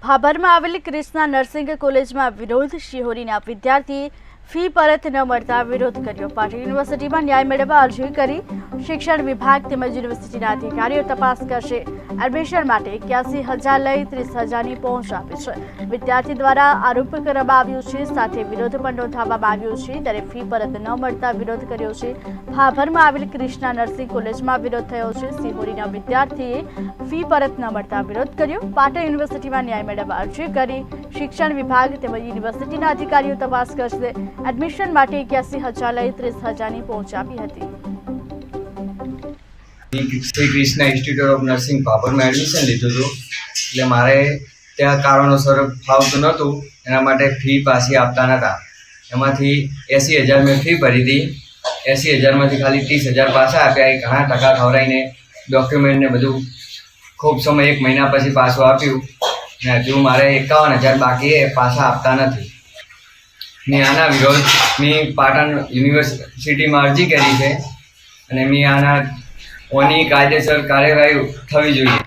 ભાભરમાં આવેલી ક્રિષ્ના નર્સિંગ કોલેજમાં વિરોધ. શિહોરીના વિદ્યાર્થીએ ફી પરત ન મળતા વિરોધ કર્યો. પાટણ યુનિવર્સિટીમાં ન્યાય મેળવવા અરજી કરી. શિક્ષણ વિભાગ તેમજ યુનિવર્સિટીના અધિકારીઓ તપાસ કરશે. એડમિશન માટે 81,000 લઈ 30,000ની પહોંચ આપી છે. વિદ્યાર્થી દ્વારા આરોપ કરવામાં આવ્યો છે, સાથે વિરોધ પણ નોંધાવવામાં આવ્યો છે. ત્યારે ફી પરત ન મળતા વિરોધ કર્યો છે. ભાભરમાં આવેલી ક્રિષ્ના નર્સિંગ કોલેજમાં વિરોધ થયો છે. શિહોરીના વિદ્યાર્થીએ ફી પરત ન મળતા વિરોધ કર્યો. પાટણ યુનિવર્સિટીમાં ન્યાય મેળવવા અરજી કરી. શિક્ષણ વિભાગ તેમજ યુનિવર્સિટીના અધિકારીઓ તપાસ કરશે. એડમિશન માટે 81,000 લઈ 30,000ની પહોંચ આપી હતી. Shri Krishna institute of nursing ભાભરમાં એડમિશન લીધું હતું, એટલે મારે ત્યાં કારણોસર ફાવતું નહોતું, એના માટે ફી પાછી આપતા નહોતા. એમાંથી 80,000 મેં ફી ભરી હતી. 80,000માંથી ખાલી 30,000 પાછા આપ્યા. એ ઘણા ટકા ખવડાવીને ડોક્યુમેન્ટને બધું ખૂબ સમય 1 મહિના પછી પાછું આપ્યું. ને હજુ મારે 51,000 બાકી એ પાછા આપતા નથી. મેં આના વિરોધ પાટણ યુનિવર્સિટીમાં અરજી કરી છે અને મેં આની કાયદેસર કાર્યવાહી થવી જોઈએ.